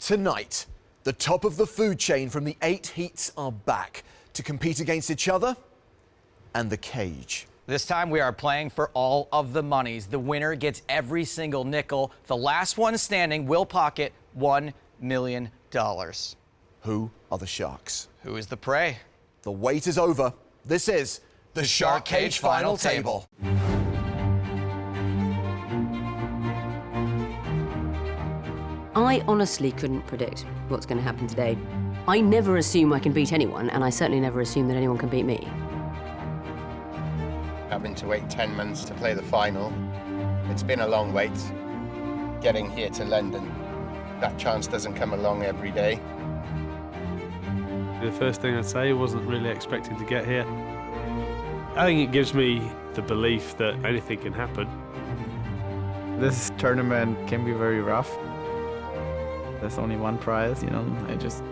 Tonight, the top of the food chain from the 8 heats are back to compete against each other and the cage. This time we are playing for all of the monies. The winner gets every single nickel. The last one standing will pocket $1 million. Who are the Sharks? Who is the prey? The wait is over. This is the Shark Cage Final Table. I honestly couldn't predict what's going to happen today. I never assume I can beat anyone, and I certainly never assume that anyone can beat me. Having to wait 10 months to play the final, it's been a long wait. Getting here to London, that chance doesn't come along every day. The first thing I'd say, wasn't really expecting to get here. I think it gives me the belief that anything can happen. This tournament can be very rough. There's only one prize, you know. I just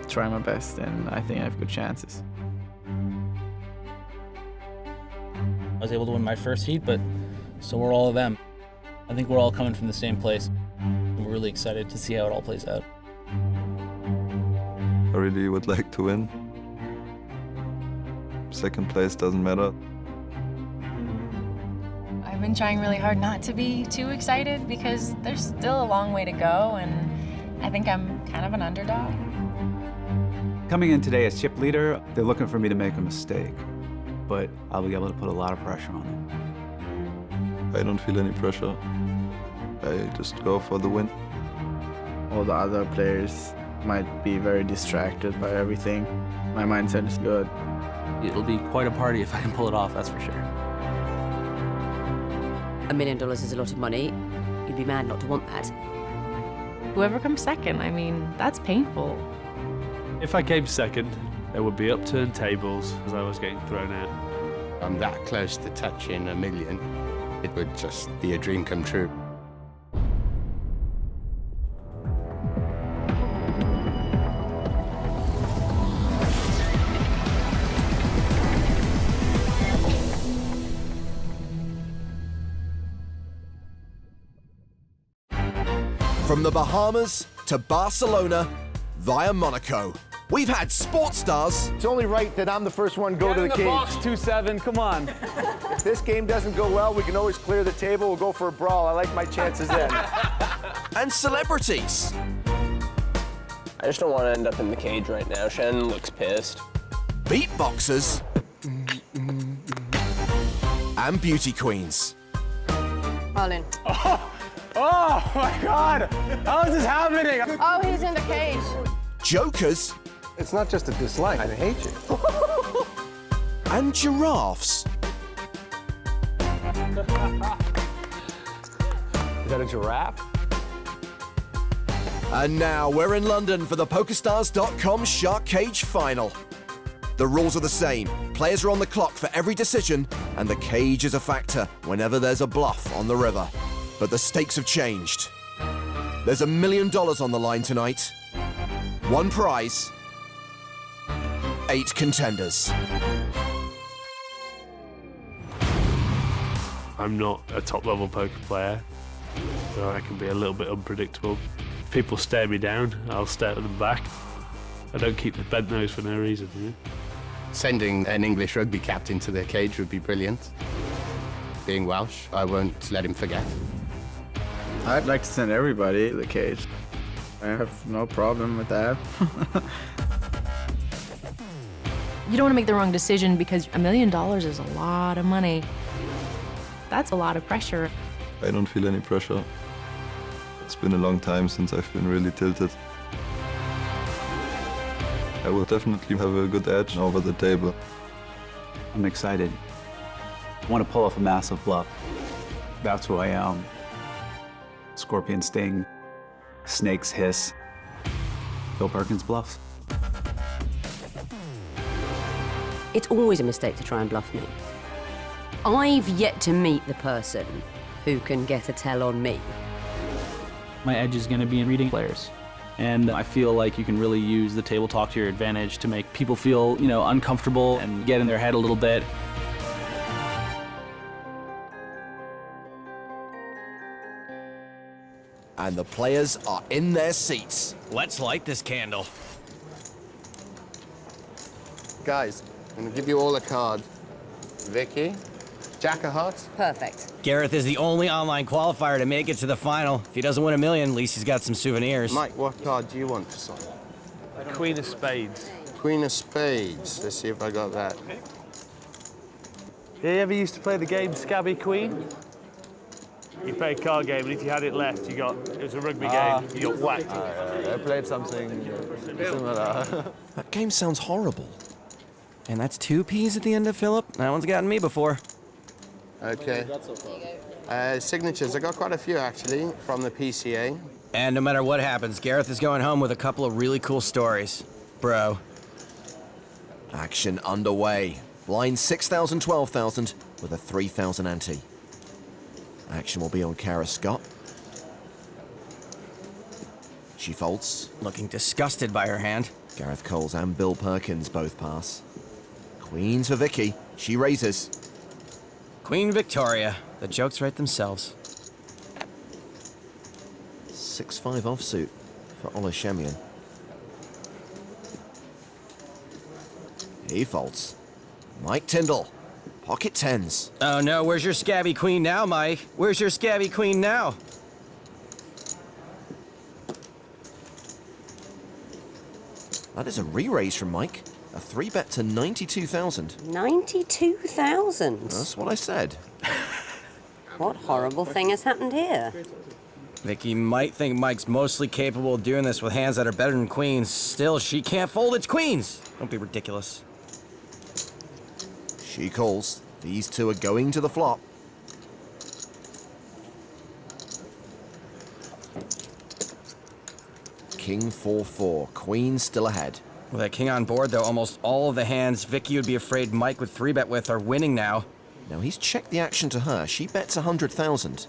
try my best, and I think I have good chances. I was able to win my first heat, but so were all of them. I think we're all coming from the same place. We're really excited to see how it all plays out. I really would like to win. Second place doesn't matter. I've been trying really hard not to be too excited because there's still a long way to go, and I think I'm kind of an underdog. Coming in today as chip leader, they're looking for me to make a mistake, but I'll be able to put a lot of pressure on them. I don't feel any pressure. I just go for the win. All the other players might be very distracted by everything. My mindset is good. It'll be quite a party if I can pull it off, that's for sure. $1 million is a lot of money. You'd be mad not to want that. Whoever comes second, I mean, that's painful. If I came second, there would be upturned tables as I was getting thrown out. I'm that close to touching $1 million. It would just be a dream come true. From the Bahamas to Barcelona via Monaco, we've had sports stars. It's only right that I'm the first one to go to the cage. Box 2-7, come on. If this game doesn't go well, we can always clear the table. We'll go for a brawl. I like my chances then. And celebrities. I just don't want to end up in the cage right now. Shannon looks pissed. Beatboxers. And beauty queens. Marlon. Oh my God! How is this happening? Oh, he's in the cage. Jokers. It's not just a dislike. I hate you. And giraffes. Is that a giraffe? And now we're in London for the PokerStars.com Shark Cage Final. The rules are the same. Players are on the clock for every decision, and the cage is a factor whenever there's a bluff on the river. But the stakes have changed. There's $1 million on the line tonight. One prize, 8 contenders. I'm not a top-level poker player, so I can be a little bit unpredictable. If people stare me down, I'll stare them back. I don't keep the bent nose for no reason. You know? Sending an English rugby captain to the cage would be brilliant. Being Welsh, I won't let him forget. I'd like to send everybody to the cage. I have no problem with that. You don't want to make the wrong decision because $1 million is a lot of money. That's a lot of pressure. I don't feel any pressure. It's been a long time since I've been really tilted. I will definitely have a good edge over the table. I'm excited. I want to pull off a massive bluff. That's who I am. Scorpion sting, snakes hiss, Bill Perkins bluffs. It's always a mistake to try and bluff me. I've yet to meet the person who can get a tell on me. My edge is going to be in reading players. And I feel like you can really use the table talk to your advantage to make people feel, you know, uncomfortable and get in their head a little bit. And the players are in their seats. Let's light this candle. Guys, I'm going to give you all a card. Vicky, Jack of Hearts. Perfect. Gareth is the only online qualifier to make it to the final. If he doesn't win $1 million, at least he's got some souvenirs. Mike, what card do you want to sign? Queen of Spades. Queen of Spades. Let's see if I got that. You ever used to play the game Scabby Queen? You play a card game, and if you had it left, it was a rugby game, you got whacked. I played something similar. That game sounds horrible. And that's 2 P's at the end of Philip. That one's gotten me before. Okay. Signatures. I got quite a few, actually, from the PCA. And no matter what happens, Gareth is going home with a couple of really cool stories. Bro. Action underway. Blind 6,000, 12,000 with a 3,000 ante. Action will be on Kara Scott. She folds. Looking disgusted by her hand. Gareth Coles and Bill Perkins both pass. Queens for Vicky. She raises. Queen Victoria. The jokes write themselves. 6-5 offsuit for Ola Shemian. He folds. Mike Tyndall. Pocket tens. Oh no, where's your scabby queen now, Mike? Where's your scabby queen now? That is a re-raise from Mike. A 3-bet to 92,000. 92,000? That's what I said. What horrible thing has happened here? Vicky might think Mike's mostly capable of doing this with hands that are better than queens. Still, she can't fold its queens. Don't be ridiculous. She calls. These two are going to the flop. King 4-4. Queen still ahead. With that king on board, though, almost all of the hands Vicky would be afraid Mike would 3-bet with are winning now. Now he's checked the action to her. She bets 100,000.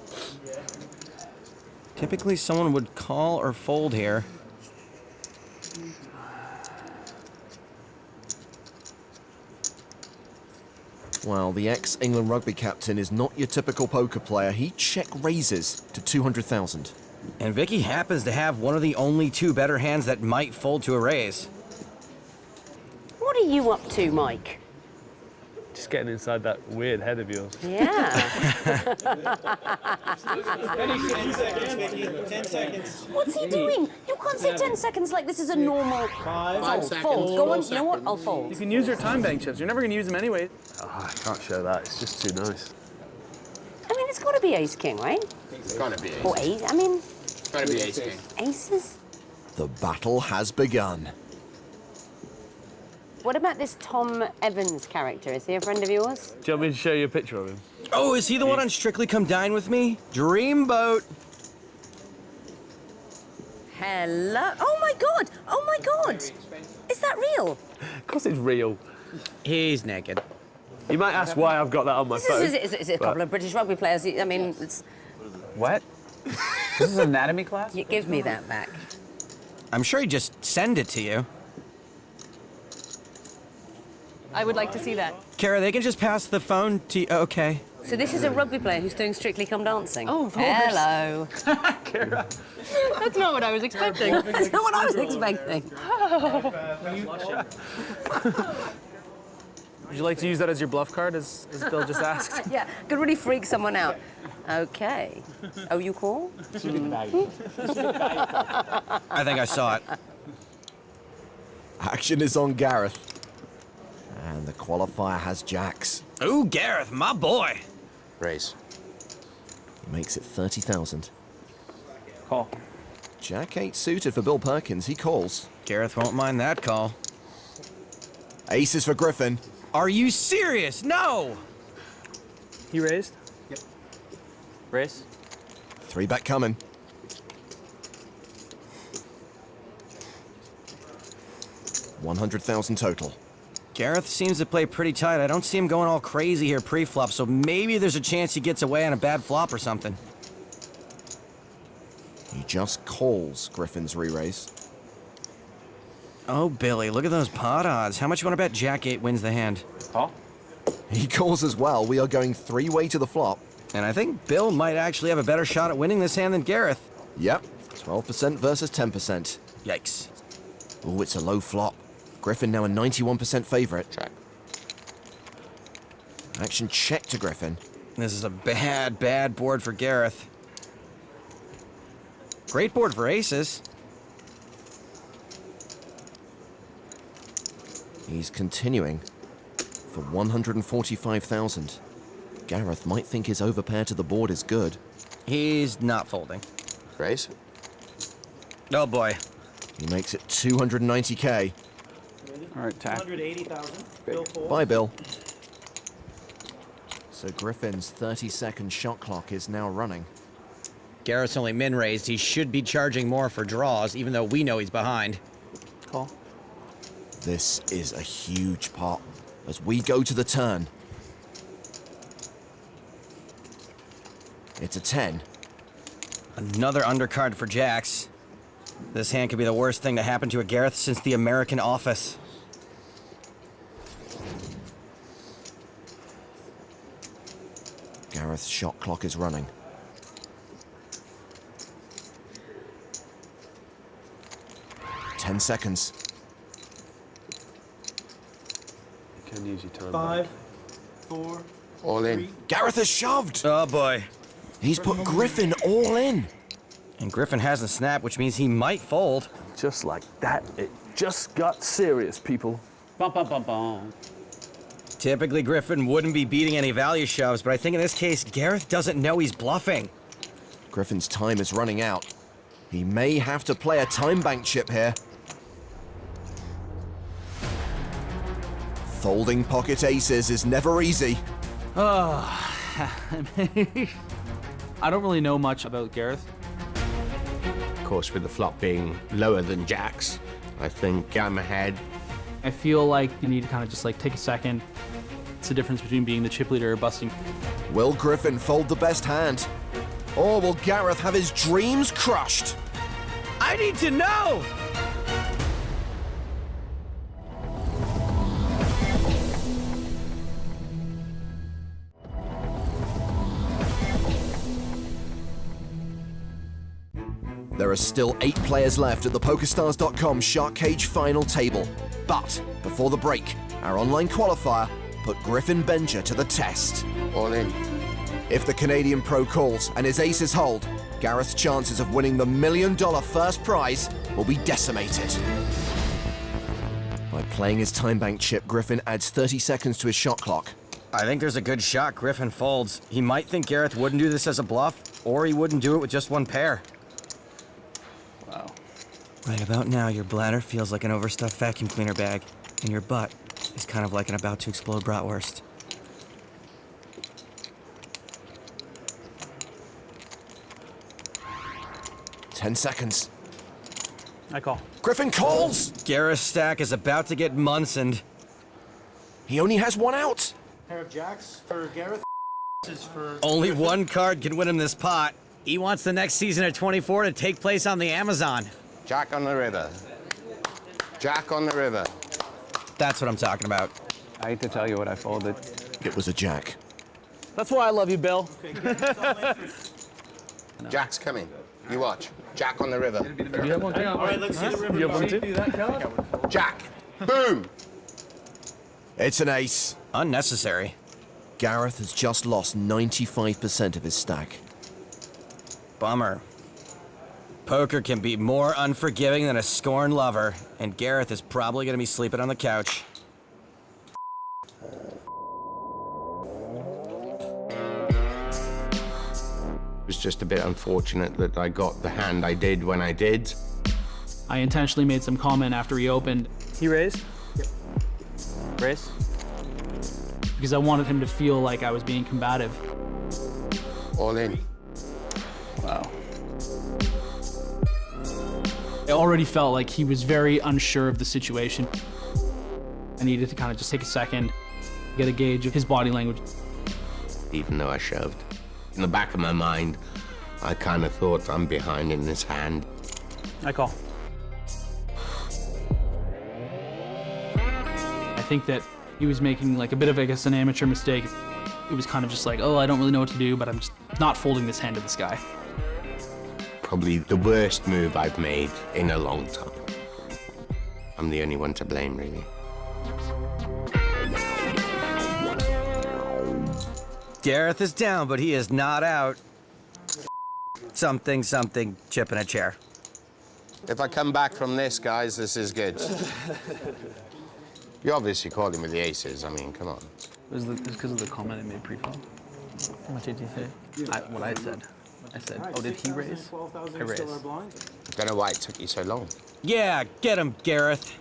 Typically, someone would call or fold here. Well, the ex-England rugby captain is not your typical poker player. He check raises to 200,000. And Vicky happens to have one of the only 2 better hands that might fold to a raise. What are you up to, Mike? Just getting inside that weird head of yours. Yeah. 10 seconds. What's he doing? You can't say 10 seconds like this is a normal... 5 seconds. Fold. Go on, you know what? I'll fold. You can use your time bank chips. You're never going to use them anyway. Oh, I can't show that. It's just too nice. I mean, it's got to be ace-king, right? It's gotta be ace. Or ace, I mean... It's gotta be ace-king. Aces? The battle has begun. What about this Tom Evans character? Is he a friend of yours? Do you want me to show you a picture of him? Oh, is he the one on Strictly Come Dine With Me? Dreamboat. Hello? Oh my God! Oh my God! Is that real? Of course it's real. He's naked. You might ask why I've got that on my phone. Is it a couple of British rugby players? I mean, it's... What? This is anatomy class? Give me that back. I'm sure he'd just send it to you. I would like to see that. Kara, they can just pass the phone to you. Okay. So this is a rugby player who's doing Strictly Come Dancing? Oh, of course. Hello. Kara. That's not what I was expecting. That's not what I was expecting. Would you like to use that as your bluff card, as Bill just asked? Yeah, could really freak someone out. Okay. Oh, you call? I think I saw it. Action is on Gareth. And the qualifier has jacks. Ooh, Gareth, my boy. Raise. He makes it 30,000. Call. Jack 8 suited for Bill Perkins. He calls. Gareth won't mind that call. Aces for Griffin. Are you serious? No! He raised? Yep. Raise? 3-bet coming. $100,000 total. Gareth seems to play pretty tight. I don't see him going all crazy here pre-flop, so maybe there's a chance he gets away on a bad flop or something. He just calls Griffin's re-raise. Oh, Billy, look at those pot odds. How much you want to bet Jack 8 wins the hand? Call. He calls as well. We are going 3-way to the flop. And I think Bill might actually have a better shot at winning this hand than Gareth. Yep, 12% versus 10%. Yikes. Oh, it's a low flop. Griffin now a 91% favorite. Check. Action check to Griffin. This is a bad, bad board for Gareth. Great board for aces. He's continuing for 145,000. Gareth might think his overpair to the board is good. He's not folding. Raise. Oh boy. He makes it 290k. All right, tap. 180,000. Bye, Bill. So Griffin's 30-second shot clock is now running. Gareth's only min-raised. He should be charging more for draws, even though we know he's behind. Call. This is a huge pot as we go to the turn. It's a 10. Another undercard for jacks. This hand could be the worst thing to happen to a Gareth since the American Office. Gareth's shot clock is running. Ten seconds. Can use your time. 5, 4. All in. Gareth has shoved. Oh boy. He's put Griffin all in. And Griffin hasn't snapped, which means he might fold. Just like that, it just got serious, people. Bum, bum, bum, bum. Typically, Griffin wouldn't be beating any value shoves, but I think in this case, Gareth doesn't know he's bluffing. Griffin's time is running out. He may have to play a time bank chip here. Folding pocket aces is never easy. I don't really know much about Gareth. Of course, with the flop being lower than jacks, I think I'm ahead. I feel like you need to kind of just like take a second. It's the difference between being the chip leader or busting. Will Griffin fold the best hand? Or will Gareth have his dreams crushed? I need to know! There are still 8 players left at the PokerStars.com Shark Cage final table. But before the break, our online qualifier put Griffin Benja to the test. All in. If the Canadian pro calls and his aces hold, Gareth's chances of winning the $1 million first prize will be decimated. By playing his time bank chip, Griffin adds 30 seconds to his shot clock. I think there's a good shot Griffin folds. He might think Gareth wouldn't do this as a bluff, or he wouldn't do it with just one pair. Wow. Right about now, your bladder feels like an overstuffed vacuum cleaner bag, and your butt is kind of like an about to explode bratwurst. Ten seconds. I call. Griffin calls! Gareth's stack is about to get Munsoned. He only has one out. Pair of jacks for Gareth. Is for Only one card can win him this pot. He wants the next season of 24 to take place on the Amazon. Jack on the river. Jack on the river. That's what I'm talking about. I hate to tell you what I folded. It was a jack. That's why I love you, Bill. Jack's coming. You watch. Jack on the river. You have one? All right, let's see the river. You have one too? Jack. Boom. It's an ace. Unnecessary. Gareth has just lost 95% of his stack. Bummer. Poker can be more unforgiving than a scorned lover, and Gareth is probably going to be sleeping on the couch. It was just a bit unfortunate that I got the hand I did when I did. I intentionally made some comment after he opened. He raised? Yep. Raise? Because I wanted him to feel like I was being combative. All in. Wow. I already felt like he was very unsure of the situation. I needed to kind of just take a second, get a gauge of his body language. Even though I shoved. In the back of my mind, I kind of thought I'm behind in this hand. I call. I think that he was making like a bit of, I guess, an amateur mistake. It was kind of just like, oh, I don't really know what to do, but I'm just not folding this hand to this guy. probably the worst move I've made in a long time. I'm the only one to blame, really. Gareth is down, but he is not out. Something, chip in a chair. If I come back from this, guys, this is good. You obviously called him with the aces. I mean, come on. It was because of the comment I made pre-flop. What did you say? What I said. I said, oh, did he raise? I raised. Don't know why it took you so long. Yeah, get him, Gareth.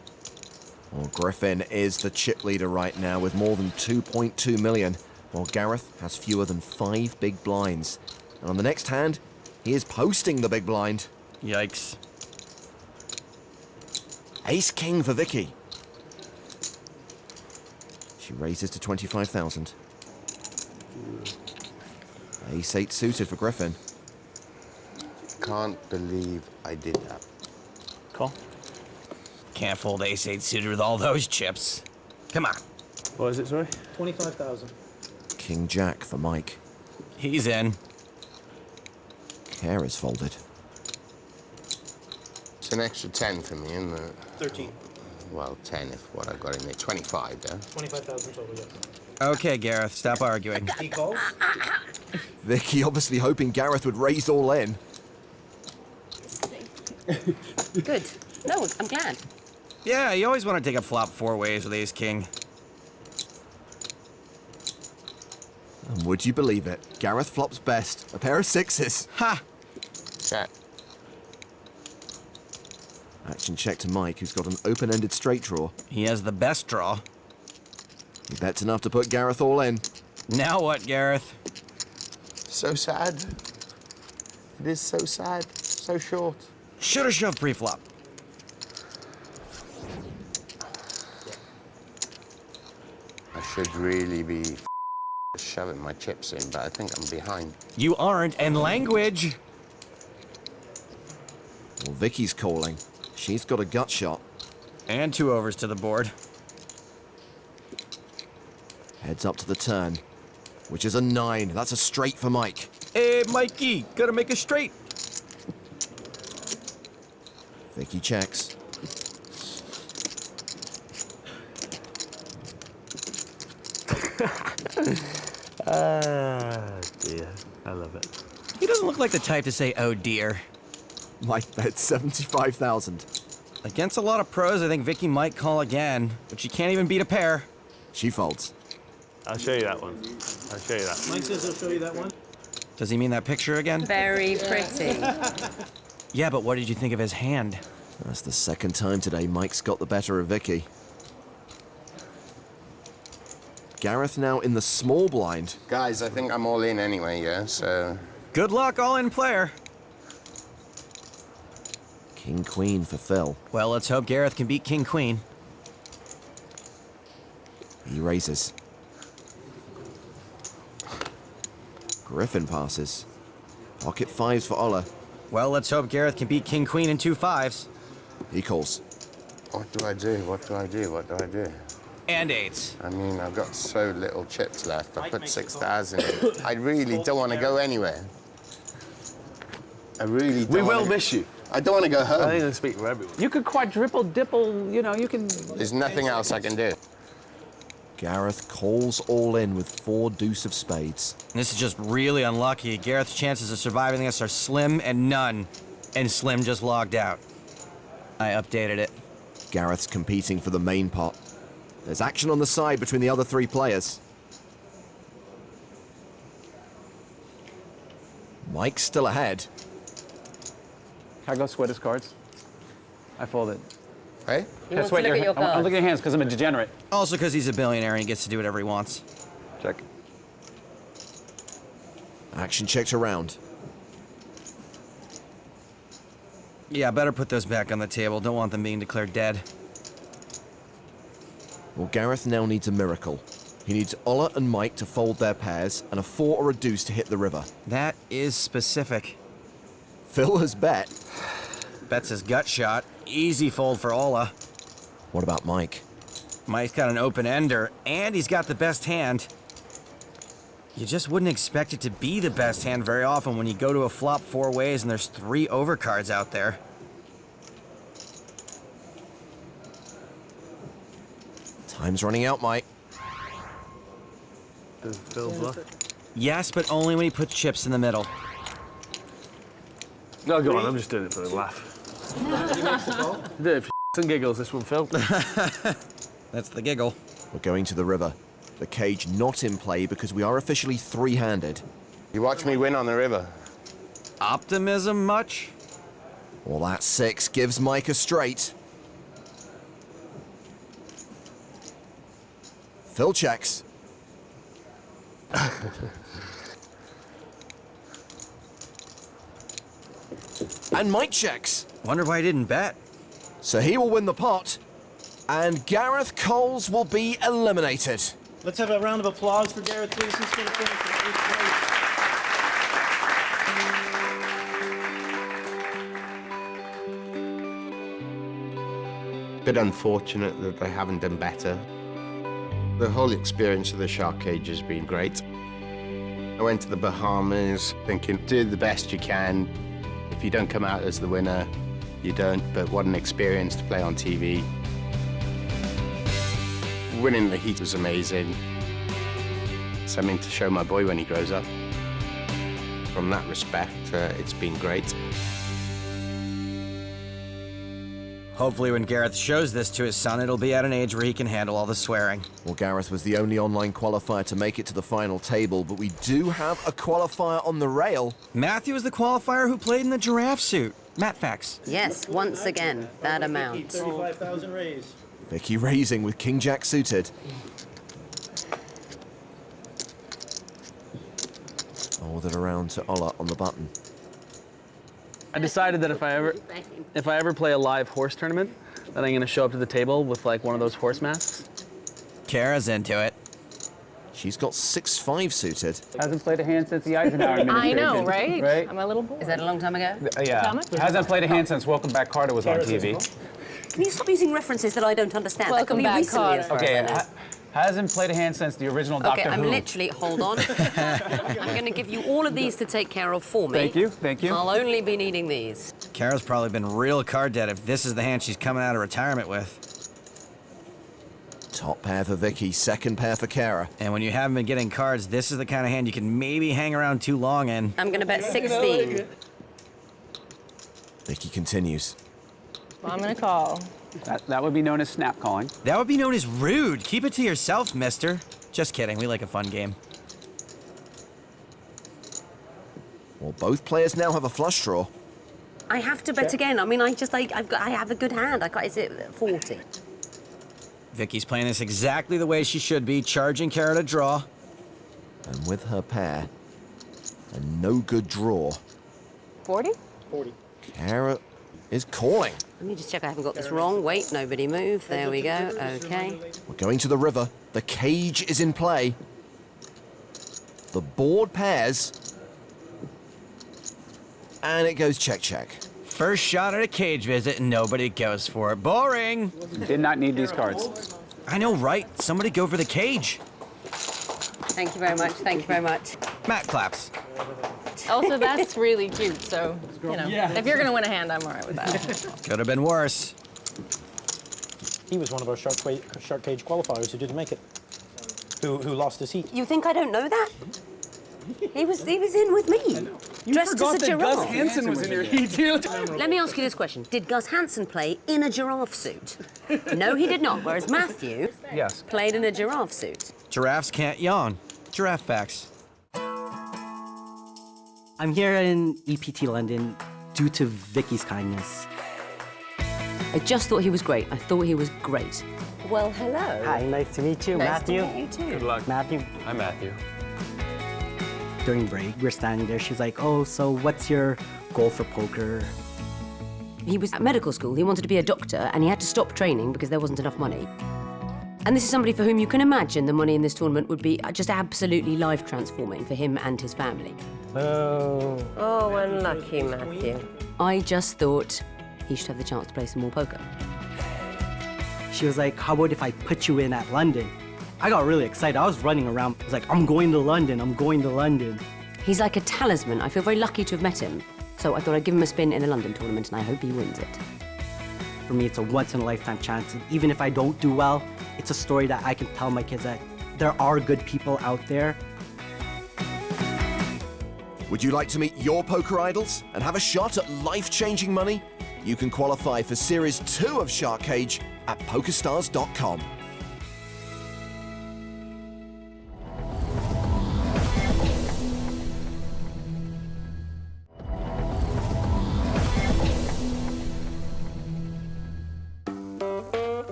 Well, Griffin is the chip leader right now with more than 2.2 million, while Gareth has fewer than 5 big blinds. And on the next hand, he is posting the big blind. Yikes. Ace-king for Vicky. She raises to 25,000. Ace-8 suited for Griffin. Can't believe I did that. Call. Can't fold ace-8 suited with all those chips. Come on. What is it, sorry? 25,000. King-jack for Mike. He's in. Care is folded. It's an extra 10 for me, isn't it? 13. Well, 10 if what I got in there. 25, yeah? 25,000 total, yes. Okay, Gareth, stop arguing. He calls? Vicky obviously hoping Gareth would raise all in. Good. No, I'm glad. Yeah, you always want to take a flop 4 ways with ace-king. And would you believe it? Gareth flops best. A pair of sixes. Ha! Check. Action check to Mike, who's got an open-ended straight draw. He has the best draw. He bets enough to put Gareth all in. Now what, Gareth? So sad. It is so sad. So short. Should have shoved pre-flop. I should really be shoving my chips in, but I think I'm behind. You aren't, and language. Well, Vicky's calling. She's got a gut shot. And 2 overs to the board. Heads up to the turn, which is a 9. That's a straight for Mike. Hey, Mikey, gotta make a straight. Vicky checks. Dear. I love it. He doesn't look like the type to say, oh dear. Mike bets 75,000. Against a lot of pros, I think Vicky might call again, but she can't even beat a pair. She folds. I'll show you that one. I'll show you that. Mike says he'll show you that one. Does he mean that picture again? Very pretty. Yeah, but what did you think of his hand? That's the second time today Mike's got the better of Vicky. Gareth now in the small blind. Guys, I think I'm all in anyway, yeah? So... Good luck, all-in player. King-queen for Phil. Well, let's hope Gareth can beat king-queen. He raises. Griffin passes. Pocket 5s for Ola. Well, let's hope Gareth can beat king-queen in 2 5s. He calls. What do I do? What do I do? What do I do? And 8s. I mean, I've got so little chips left. I put 6,000 in. I really don't want to go anywhere. I really don't We will miss you. I don't want to go I think home. I speak for everyone. You could quadruple, dipple, you know, you can... There's nothing else I can do. Gareth calls all in with 4 deuce of spades. This is just really unlucky. Gareth's chances of surviving this are slim and none. And Slim just logged out. I updated it. Gareth's competing for the main pot. There's action on the side between the other 3 players. Mike's still ahead. Can I go sweat his cards? I fold it. Hey? He wants to look at your I'm cards. looking at your hands because I'm a degenerate. Also because he's a billionaire and he gets to do whatever he wants. Check. Action checked around. Yeah, better put those back on the table. Don't want them being declared dead. Well, Gareth now needs a miracle. He needs Ola and Mike to fold their pairs and a 4 or a deuce to hit the river. That is specific. Phil has bet. Bets his gut shot. Easy fold for Ola. What about Mike? Mike's got an open ender, and he's got the best hand. You just wouldn't expect it to be the best hand very often when you go to a flop 4 ways and there's 3 overcards out there. Time's running out, Mike. Does Phil bluff? Yes, but only when he puts chips in the middle. No, go on, I'm just doing it for a laugh. Do it for and giggles, this one, Phil. That's the giggle. We're going to the river. The cage not in play because we are officially 3-handed. You watch me win on the river. Optimism much? Well, that 6 gives Mike a straight. Phil checks. And Mike checks. Wonder why I didn't bet. So he will win the pot, and Gareth Coles will be eliminated. Let's have a round of applause for Gareth, please. He's going to finish in 8th place. Bit unfortunate that they haven't done better. The whole experience of the shark cage has been great. I went to the Bahamas thinking, do the best you can. If you don't come out as the winner, you don't, but what an experience to play on TV. Winning the heat was amazing. Something to show my boy when he grows up. From that respect, it's been great. Hopefully when Gareth shows this to his son, it'll be at an age where he can handle all the swearing. Well, Gareth was the only online qualifier to make it to the final table, but we do have a qualifier on the rail. Matthew is the qualifier who played in the giraffe suit. Matt Fax. Yes, once again, that amount. 35,000 raised. Vicky raising with King Jack suited. Fold it around to Ola on the button. I decided that if I ever play a live horse tournament, that I'm gonna show up to the table with like one of those horse masks. Kara's into it. She's got 6-5 suited. Hasn't played a hand since the Eisenhower administration. I know, right? I'm a little bored. Is that a long time ago? Yeah. Hasn't played a hand since Welcome Back Carter was on TV. Can you stop using references that I don't understand? Welcome that could be back, recently, Carter. as far as I know. Hasn't played a hand since the original Doctor Okay, I'm Who. literally, hold on. I'm going to give you all of these to take care of for me. Thank you, thank you. I'll only be needing these. Kara's probably been real card dead if this is the hand she's coming out of retirement with. Top pair for Vicky, second pair for Kara. And when you haven't been getting cards, this is the kind of hand you can maybe hang around too long in. I'm going to bet 16. Vicky continues. Well, I'm going to call. That would be known as snap calling. That would be known as rude. Keep it to yourself, mister. Just kidding, we like a fun game. Well, both players now have a flush draw. I have to bet again. I mean, I have a good hand. Is it 40? Vicky's playing this exactly the way she should be, charging Kara to draw. And with her pair, a no good draw. 40? 40. Kara is calling. Let me just check I haven't got this wrong. Wait, nobody move. There we go. Okay. We're going to the river. The cage is in play. The board pairs. And it goes check, check. First shot at a cage visit and nobody goes for it. Boring. Did not need these cards. I know, right? Somebody go for the cage. Thank you very much. Thank you very much. Matt claps. Also, that's really cute, so, you know, if you're going to win a hand, I'm all right with that. Could have been worse. He was one of our shark cage qualifiers who didn't make it, who lost his heat. You think I don't know that? He was in with me. Dressed as a giraffe. Gus Hansen was in your heat. Let me ask you this question. Did Gus Hansen play in a giraffe suit? No, he did not, whereas Matthew played in a giraffe suit. Giraffes can't yawn. Giraffe facts. I'm here in EPT London due to Vicky's kindness. I just thought he was great. I thought he was great. Well, hello. Hi, nice to meet you, Nice Matthew. to meet you too. Good luck. Matthew. Hi, Matthew. During break, we're standing there. She's like, "Oh, so what's your goal for poker?" He was at medical school. He wanted to be a doctor, and he had to stop training because there wasn't enough money. And this is somebody for whom you can imagine the money in this tournament would be just absolutely life-transforming for him and his family. Oh, unlucky, Matthew. I just thought he should have the chance to play some more poker. She was like, "How about if I put you in at London?" I got really excited. I was running around. I was like, I'm going to London, I'm going to London. He's like a talisman. I feel very lucky to have met him. So I thought I'd give him a spin in the London tournament, and I hope he wins it. For me, it's a once-in-a-lifetime chance. Even if I don't do well, it's a story that I can tell my kids that there are good people out there. Would you like to meet your poker idols and have a shot at life-changing money? You can qualify for Series 2 of Shark Cage at PokerStars.com.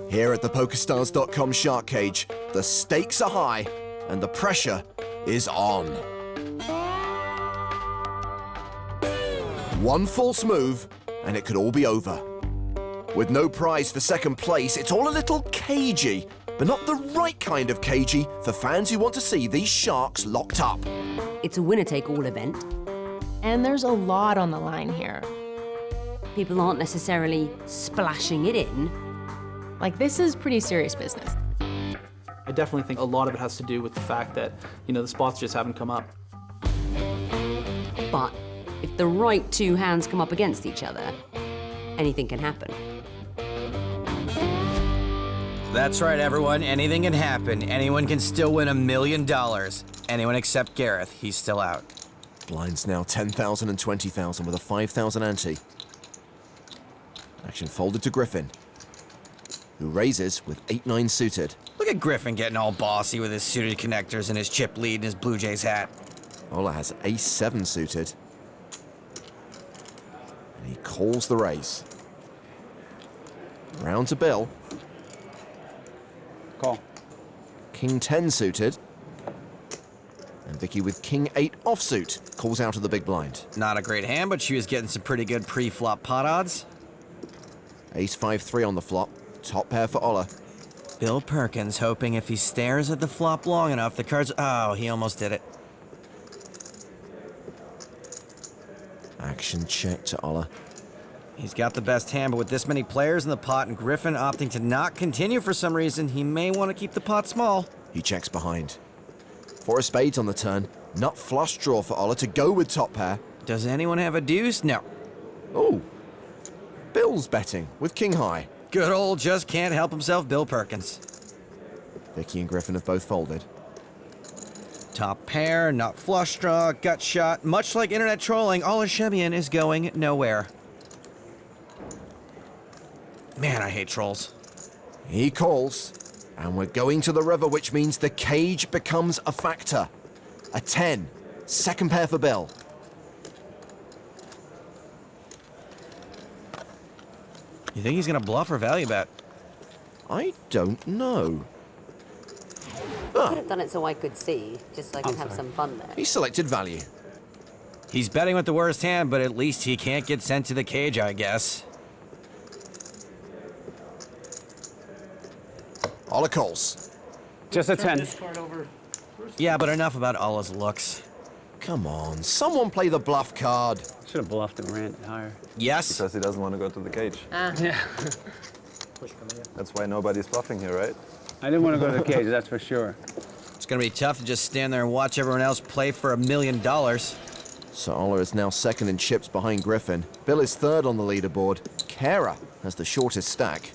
Here at the PokerStars.com Shark Cage, the stakes are high and the pressure is on. One false move and it could all be over. With no prize for second place, it's all a little cagey, but not the right kind of cagey for fans who want to see these sharks locked up. It's a winner-take-all event. And there's a lot on the line here. People aren't necessarily splashing it in. Like, this is pretty serious business. I definitely think a lot of it has to do with the fact that, the spots just haven't come up. But if the right two hands come up against each other, anything can happen. That's right, everyone. Anything can happen. Anyone can still win $1 million. Anyone except Gareth. He's still out. Blinds now 10,000 and 20,000 with a 5,000 ante. Action folded to Griffin, who raises with 8-9 suited. Look at Griffin getting all bossy with his suited connectors and his chip lead and his Blue Jays hat. Ola has Ace-7 suited. And he calls the raise. Round to Bill. Call. King-10 suited. And Vicky with King-8 offsuit calls out of the big blind. Not a great hand, but she was getting some pretty good pre-flop pot odds. Ace-5-3 on the flop. Top pair for Ola. Bill Perkins hoping if he stares at the flop long enough, the cards... Oh, he almost did it. Action check to Ola. He's got the best hand, but with this many players in the pot and Griffin opting to not continue for some reason, he may want to keep the pot small. He checks behind. 4 of spades on the turn. Nut flush draw for Ola to go with top pair. Does anyone have a deuce? No. Oh. Bill's betting with king high. Good old just can't help himself Bill Perkins. Vicky and Griffin have both folded. Top pair, nut flush draw, gut shot. Much like internet trolling, Ola Shemian is going nowhere. Man, I hate trolls. He calls, and we're going to the river, which means the cage becomes a factor. A 10, second pair for Bill. You think he's gonna bluff or value bet? I don't know. I could have done it so I could see, just so I can have some fun there. He selected value. He's betting with the worst hand, but at least he can't get sent to the cage, I guess. Ola calls. Just a 10. Yeah, but enough about Ola's looks. Come on, someone play the bluff card. Should have bluffed and ran higher. Yes. Because he doesn't want to go to the cage. Yeah. That's why nobody's bluffing here, right? I didn't want to go to the cage, that's for sure. It's gonna be tough to just stand there and watch everyone else play for $1 million. So Ola is now second in chips behind Griffin. Bill is third on the leaderboard. Kara has the shortest stack.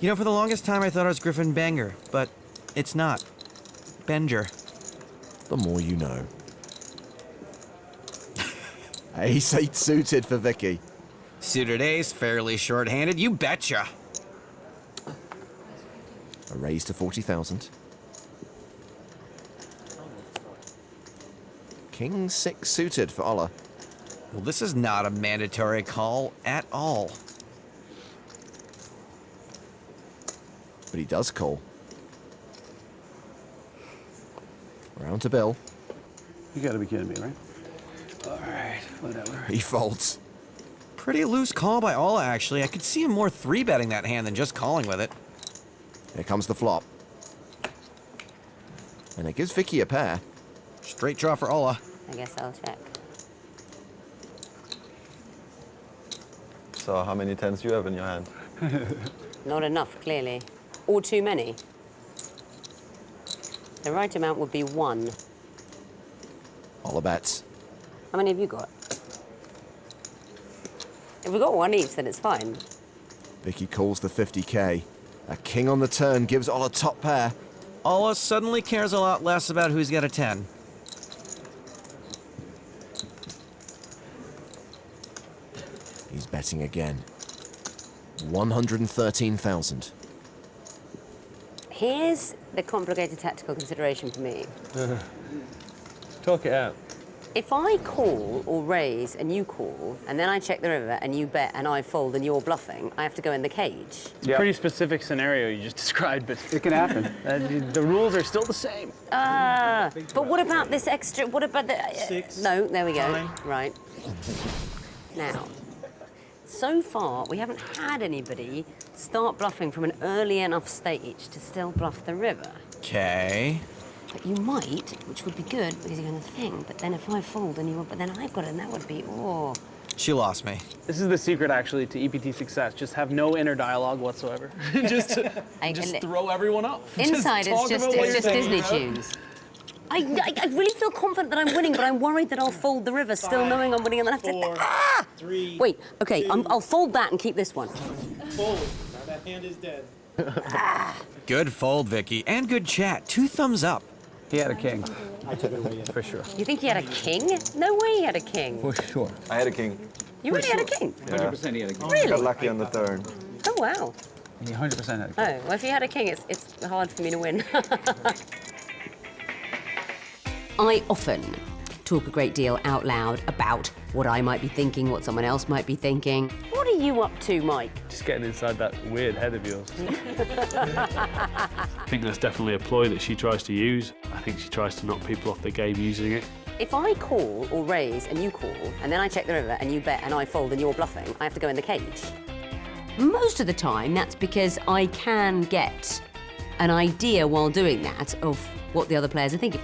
You know, for the longest time I thought it was Griffin Banger, but it's not. Benger. The more you know. Ace-8 suited for Vicky. Suited ace, fairly short-handed, you betcha. A raise to 40,000. King-6 suited for Ola. Well, this is not a mandatory call at all. But he does call. Round to Bill. You gotta be kidding me, right? All right, whatever. He folds. Pretty loose call by Ola, actually. I could see him more 3-betting that hand than just calling with it. Here comes the flop. And it gives Vicky a pair. Straight draw for Ola. I guess I'll check. So how many tens do you have in your hand? Not enough, clearly. or too many? The right amount would be 1. Ola bets. How many have you got? If we've got 1 each, then it's fine. Vicky calls the 50k. A king on the turn gives Ola top pair. Ola suddenly cares a lot less about who's got a 10. He's betting again. 113,000. Here's the complicated tactical consideration for me. Talk it out. If I call or raise and you call, and then I check the river and you bet and I fold and you're bluffing, I have to go in the cage. It's a pretty specific sscenario you just described, but it can happen. The rules are still the same. But what about this extra? What about the 6? No, there we go. 9. Right. Now, so far we haven't had anybody start bluffing from an early enough stage to still bluff the river. Okay. But you might, which would be good because you're going to think. But then if I fold and you, but then I've got it, and that would be She lost me. This is the secret, actually, to EPT success. Just have no inner dialogue whatsoever. just throw everyone off. Inside, it's just Disney tunes. I really feel confident that I'm winning, but I'm worried that I'll fold the river, still knowing I'm winning, and then I have to. 3. Wait, okay, I'll fold that and keep this one. Fold. Now that hand is dead. Good fold, Vicky, and good chat. 2 thumbs up. He had a king. I took it away, yeah. For sure. You think he had a king? No way he had a king. For sure. I had a king. You really had a king? 100% he had a king. Really? Got lucky on the turn. Oh, wow. He 100% had a king. Oh, well, if he had a king, it's hard for me to win. I often talk a great deal out loud about what I might be thinking, what someone else might be thinking. What are you up to, Mike? Just getting inside that weird head of yours. I think that's definitely a ploy that she tries to use. I think she tries to knock people off the game using it. If I call or raise and you call, and then I check the river and you bet and I fold and you're bluffing, I have to go in the cage. Most of the time, that's because I can get an idea while doing that of what the other players are thinking.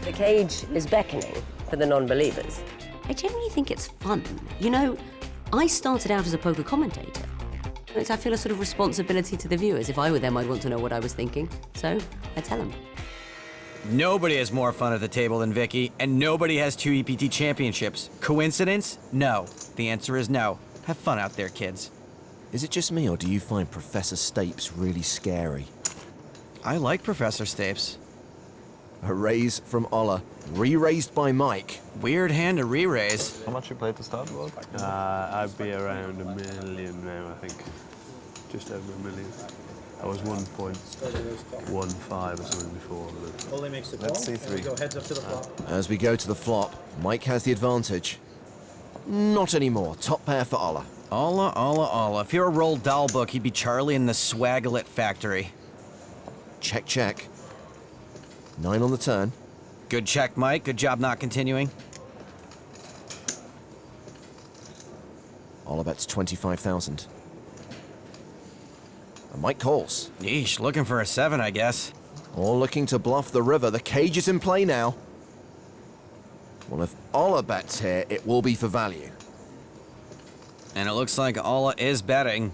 The cage is beckoning for the non-believers. I generally think it's fun. You know, I started out as a poker commentator. I feel a sort of responsibility to the viewers. If I were them, I'd want to know what I was thinking. So I tell them. Nobody has more fun at the table than Vicky, and nobody has 2 EPT championships. Coincidence? No. The answer is no. Have fun out there, kids. Is it just me, or do you find Professor Stapes really scary? I like Professor Stapes. A raise from Ola, re-raised by Mike. Weird hand to re-raise. How much you played to start, Will? I'd be around $1 million now, I think. Just over $1 million. I was 1.15 or something before. Ole makes the call. Let's see and 3. we go heads up to the flop. As we go to the flop, Mike has the advantage. Not anymore. Top pair for Ola. Ola. If you're a Roald Dahl book, he'd be Charlie in the Swaglet factory. Check, check. 9 on the turn. Good check, Mike. Good job not continuing. Ola bets 25,000. And Mike calls. Yeesh, looking for a 7, I guess. Or looking to bluff the river. The cage is in play now. Well, if Ola bets here, it will be for value. And it looks like Ola is betting.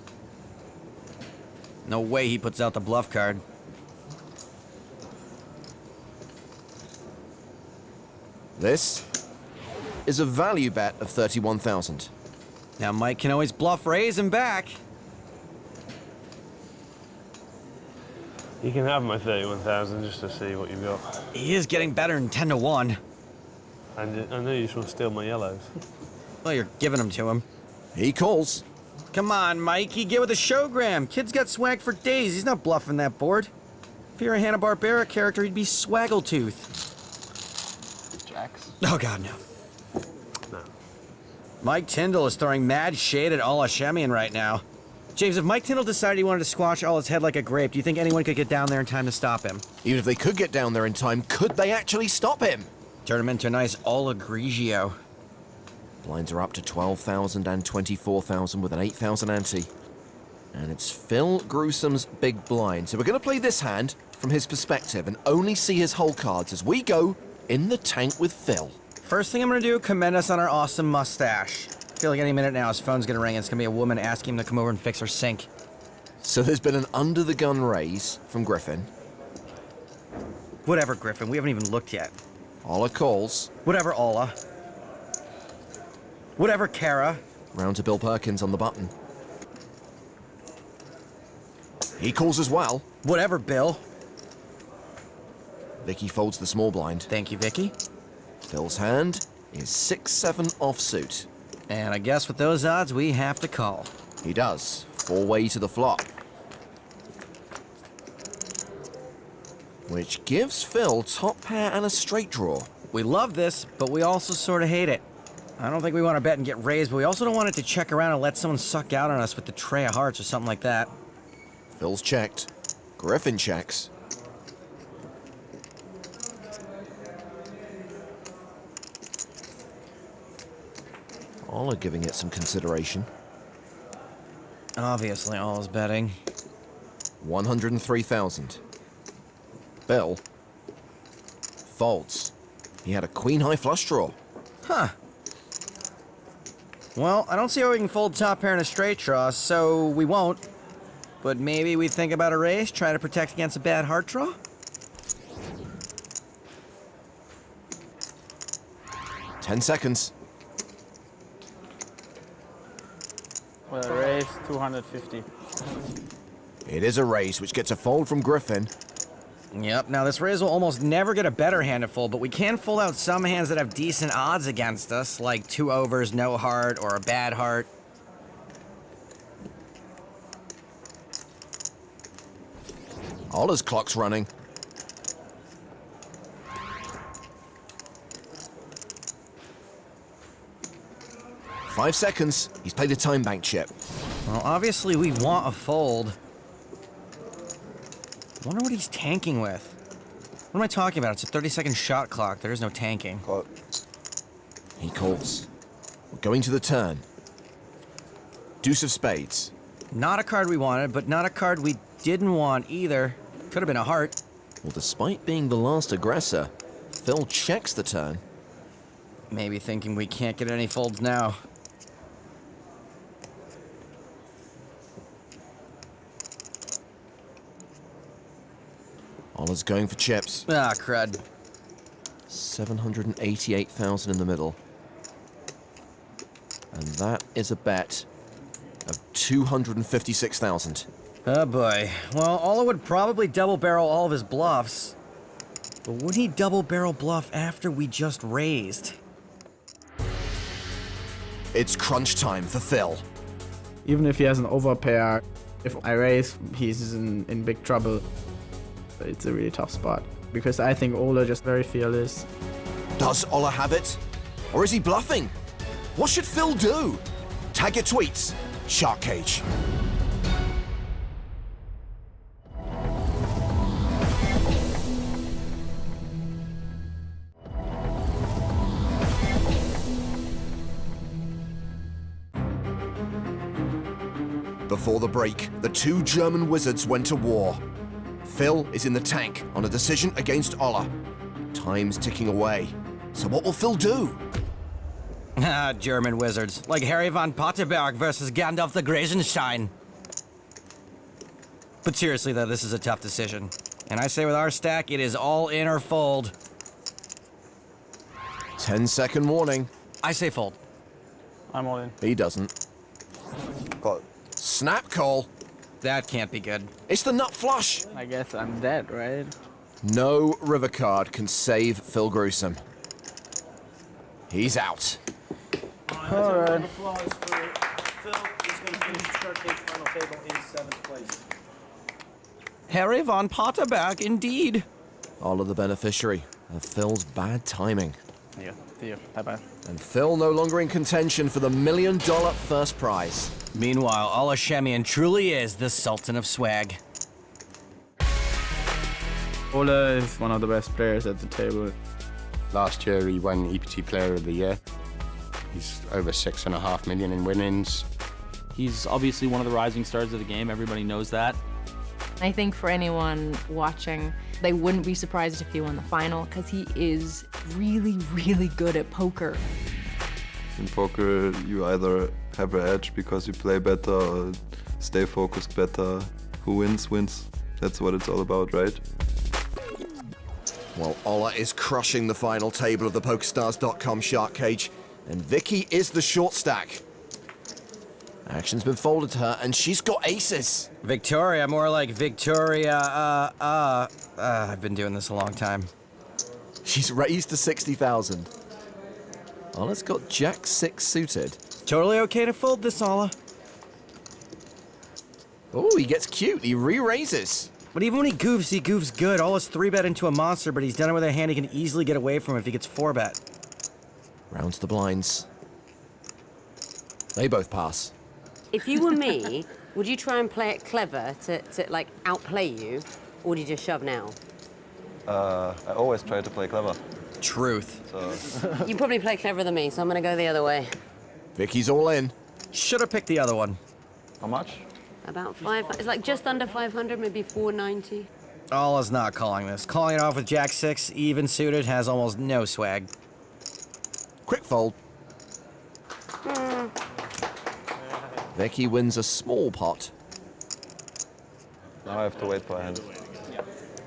No way he puts out the bluff card. This is a value bet of 31,000. Now Mike can always bluff raise him back. You can have my 31,000 just to see what you've got. He is getting better than 10 to 1. And I know you just want to steal my yellows. Well, you're giving them to him. He calls. Come on, Mikey, get with a showgram. Kid's got swag for days. He's not bluffing that board. If you're a Hanna-Barbera character, he'd be Swaggletooth. Jacks? Oh, God, no. No. Mike Tyndall is throwing mad shade at Ola Shemian right now. James, if Mike Tyndall decided he wanted to squash Ola's head like a grape, do you think anyone could get down there in time to stop him? Even if they could get down there in time, could they actually stop him? Turn him into a nice Ola Grigio. Blinds are up to 12,000 and 24,000 with an 8,000 ante. And it's Phil Gruesom's big blind. So we're going to play this hand from his perspective and only see his whole cards as we go in the tank with Phil. First thing I'm going to do, commend us on our awesome mustache. I feel like any minute now his phone's going to ring and it's going to be a woman asking him to come over and fix her sink. So there's been an under-the-gun raise from Griffin. Whatever, Griffin. We haven't even looked yet. Ola calls. Whatever, Ola. Whatever, Kara. Round to Bill Perkins on the button. He calls as well. Whatever, Bill. Vicky folds the small blind. Thank you, Vicky. Phil's hand is 6-7 offsuit. And I guess with those odds, we have to call. He does. 4-way to the flop. Which gives Phil top pair and a straight draw. We love this, but we also sort of hate it. I don't think we want to bet and get raised, but we also don't want it to check around and let someone suck out on us with the tray of hearts or something like that. Phil's checked. Griffin checks. Ola giving it some consideration. Obviously, Ola's betting. 103,000. Bill folds. He had a queen-high flush draw. Huh. Well, I don't see how we can fold top pair in a straight draw, so we won't. But maybe we think about a raise, try to protect against a bad heart draw? Ten seconds. Well, raise 250. It is a raise, which gets a fold from Griffin. Yep, now this raise will almost never get a better hand to fold, but we can fold out some hands that have decent odds against us, like 2 overs, no heart, or a bad heart. Ola's clock's running. Five seconds. He's played a time bank chip. Well, obviously we want a fold. I wonder what he's tanking with. What am I talking about? It's a 30-second shot clock. There is no tanking. He calls. We're going to the turn. Deuce of spades. Not a card we wanted, but not a card we didn't want either. Could have been a heart. Well, despite being the last aggressor, Phil checks the turn. Maybe thinking we can't get any folds now. Ola's going for chips. Ah, crud. 788,000 in the middle. And that is a bet of 256,000. Oh boy. Well, Ola would probably double barrel all of his bluffs. But would he double barrel bluff after we just raised? It's crunch time for Phil. Even if he has an overpair, if I raise, he's in big trouble. It's a really tough spot. Because I think Ola just very fearless. Does Ola have it? Or is he bluffing? What should Phil do? Tag your tweets. Shark Cage. Before the break, the two German wizards went to war. Phil is in the tank on a decision against Ola. Time's ticking away. So what will Phil do? Ah, German wizards. Like Harry von Potterberg versus Gandalf the Grazenstein. But seriously, though, this is a tough decision. And I say with our stack, it is all in or fold. 10-second warning. I say fold. I'm all in. He doesn't. Call. Snap call. That can't be good. It's the nut flush. I guess I'm dead, right? No river card can save Phil Gruesome. He's out. All right. Applause for Phil. He's going to finish the Shark Cage final table in 7th place. Harry von Potterberg, indeed. Ola the beneficiary of Phil's bad timing. Yeah, see you. Bye-bye. And Phil no longer in contention for the $1 million first prize. Meanwhile, Ola Shemian truly is the Sultan of Swag. Ola is one of the best players at the table. Last year he won EPT Player of the Year. He's over 6.5 million in winnings. He's obviously one of the rising stars of the game. Everybody knows that. I think for anyone watching, they wouldn't be surprised if he won the final because he is really, really good at poker. In poker, you either have an edge because you play better, or stay focused better. Who wins, wins. That's what it's all about, right? Well, Ola is crushing the final table of the PokerStars.com Shark Cage, and Vicky is the short stack. Action's been folded to her, and she's got aces. Victoria, more like Victoria, I've been doing this a long time. She's raised to 60,000. Ola's got Jack 6 suited. Totally okay to fold this, Ola. Oh, he gets cute. He re-raises. But even when he goofs good. Ola's 3-bet into a monster, but he's done it with a hand he can easily get away from if he gets 4-bet. Rounds the blinds. They both pass. If you were me, would you try and play it clever to like, outplay you? Or would you just shove now? I always try to play clever. Truth. So. You probably play cleverer than me, so I'm gonna go the other way. Vicky's all in. Should have picked the other one. How much? About 5, it's like just under 500, maybe 490. Ola's not calling this. Calling it off with Jack 6, even suited, has almost no swag. Quick fold. Vicky wins a small pot. Now I have to wait for a hand.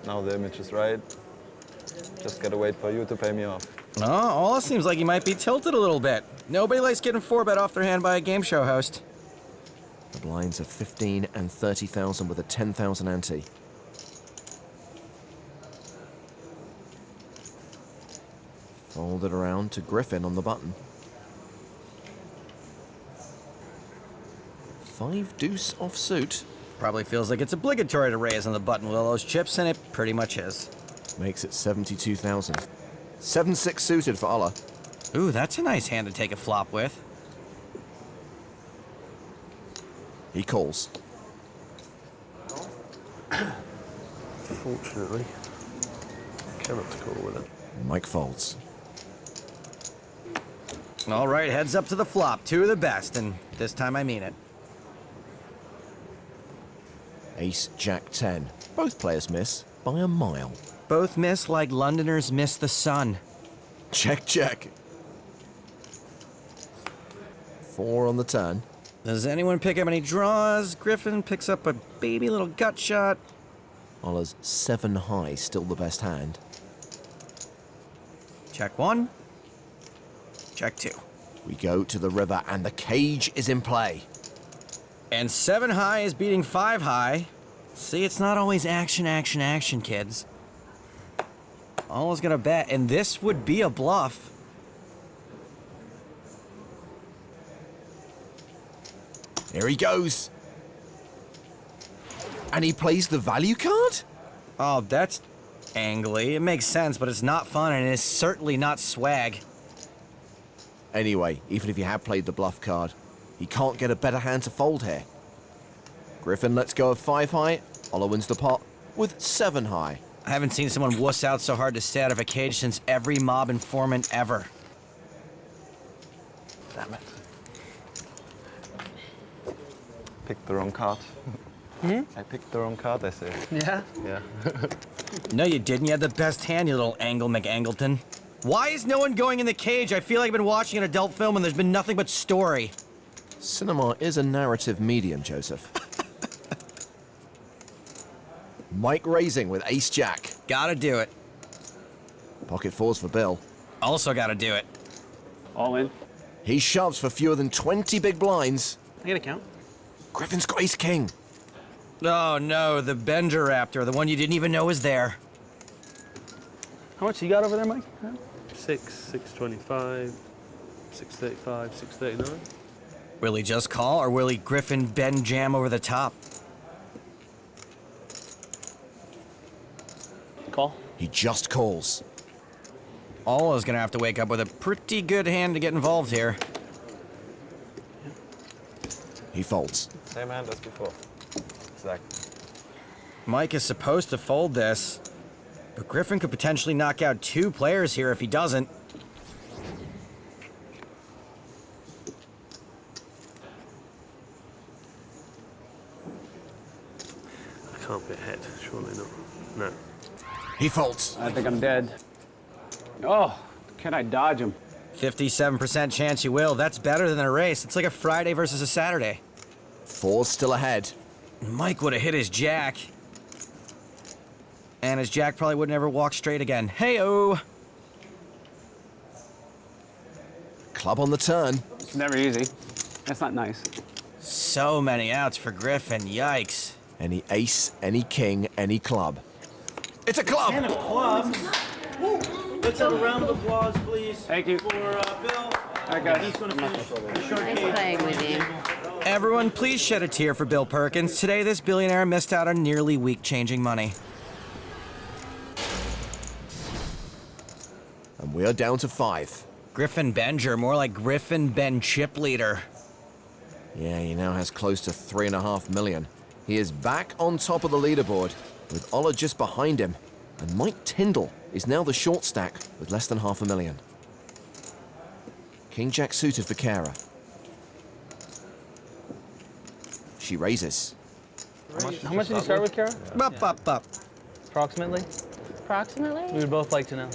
Now the image is right. Just gotta wait for you to pay me off. Oh, Ola seems like he might be tilted a little bit. Nobody likes getting 4-bet off their hand by a game show host. The blinds are 15 and 30,000 with a 10,000 ante. Fold it around to Griffin on the button. 5 deuce offsuit. Probably feels like it's obligatory to raise on the button with all those chips, and it pretty much is. Makes it 72,000. 7-6 suited for Ola. Ooh, that's a nice hand to take a flop with. He calls. Fortunately, cannot call with it. Mike folds. All right, heads up to the flop. 2 of the best, and this time I mean it. Ace, Jack 10. Both players miss by a mile. Both miss like Londoners miss the sun. Check, check. 4 on the turn. Does anyone pick up any draws? Griffin picks up a baby little gut shot. Ola's 7 high, still the best hand. Check 1. Check 2. We go to the river, and the cage is in play. And 7 high is beating 5 high. See, it's not always action, action, action, kids. Ola's gonna bet, and this would be a bluff. Here he goes. And he plays the value card? Oh, that's angly. It makes sense, but it's not fun, and it's certainly not swag. Anyway, even if he had played the bluff card, he can't get a better hand to fold here. Griffin lets go of 5 high. Ola wins the pot with 7 high. I haven't seen someone wuss out so hard to stay out of a cage since every mob informant ever. Damn it. Picked the wrong card. I picked the wrong card, I say. Yeah? Yeah. No, you didn't. You had the best hand, you little Angle McAngleton. Why is no one going in the cage? I feel like I've been watching an adult film and there's been nothing but story. Cinema is a narrative medium, Joseph. Mike raising with Ace Jack. Gotta do it. Pocket 4s for Bill. Also gotta do it. All in. He shoves for fewer than 20 big blinds. I get a count. Griffin's got Ace King. Oh no, the Bender Raptor, the one you didn't even know was there. How much you got over there, Mike? 6, 625, 635, 639. Will he just call, or will he Griffin Ben jam over the top? Call. He just calls. Ola's gonna have to wake up with a pretty good hand to get involved here. He folds. Same hand as before. Exactly. Mike is supposed to fold this, but Griffin could potentially knock out 2 players here if he doesn't. I can't be ahead, surely not. No. He folds. I think I'm dead. Oh, can I dodge him? 57% chance you will. That's better than a race. It's like a Friday versus a Saturday. 4's still ahead. Mike would have hit his jack. And his jack probably would never walk straight again. Hey-oh! Club on the turn. It's never easy. That's not nice. So many outs for Griffin. Yikes. Any ace, any king, any club. It's a club! And a club. Let's have a round of applause, please. Thank you. For Bill. All right, guys. He's going to finish the short Nice cage. playing with you. Everyone, please shed a tear for Bill Perkins. Today, this billionaire missed out on nearly week-changing money. And we are down to 5. Griffin Benger, more like Griffin Ben Chip Leader. Yeah, he now has close to $3.5 million. He is back on top of the leaderboard, with Ola just behind him. And Mike Tyndall is now the short stack with less than $500,000. King Jack suited for Kara. She raises. How much did you start with, Kara? Up. Approximately? Approximately? We would both like to know.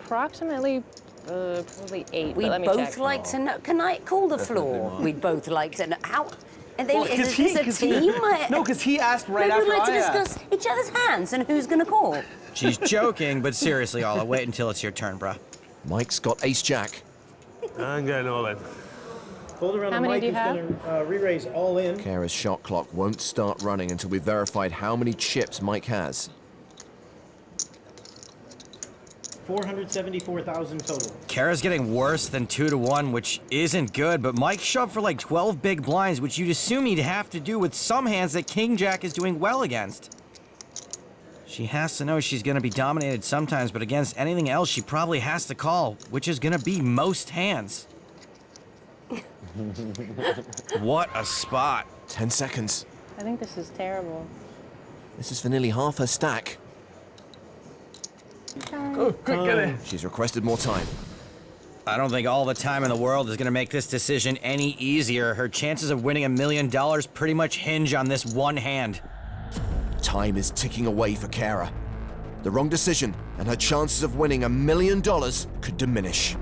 Approximately, probably 8. We'd but let me both check. like to know. Can I call the floor? We'd both like to know. How? And they, Well, is this a team? No, because he asked right Maybe after we'd like to I asked. discuss each other's hands and who's going to call. She's joking, but seriously, Ola, wait until it's your turn, bruh. Mike's got ace-jack. I'm going all in. Fold around How the many mic. do you He's going to re-raise all in. Kara's shot clock won't start running until we've verified how many chips Mike has. 474,000 total. Kara's getting worse than 2-1, which isn't good, but Mike shoved for like 12 big blinds, which you'd assume he'd have to do with some hands that King Jack is doing well against. She has to know she's going to be dominated sometimes, but against anything else, she probably has to call, which is going to be most hands. What a spot. 10 seconds. I think this is terrible. This is for nearly half her stack. Oh, quick, get it. She's requested more time. I don't think all the time in the world is going to make this decision any easier. Her chances of winning $1 million pretty much hinge on this one hand. Time is ticking away for Kara. The wrong decision, and her chances of winning $1 million could diminish.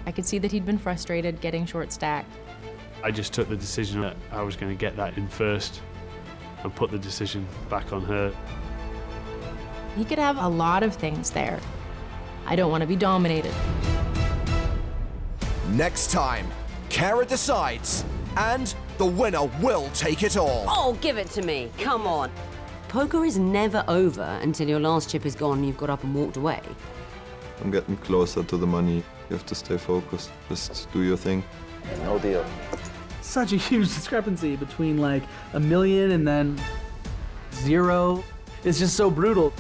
I could see that he'd been frustrated getting short stacked. I just took the decision that I was going to get that in first and put the decision back on her. He could have a lot of things there. I don't want to be dominated. Next time, Kara decides, and the winner will take it all. Oh, give it to me. Come on. Poker is never over until your last chip is gone and you've got up and walked away. I'm getting closer to the money. You have to stay focused. Just do your thing. No deal. Such a huge discrepancy between like $1 million and then 0. It's just so brutal.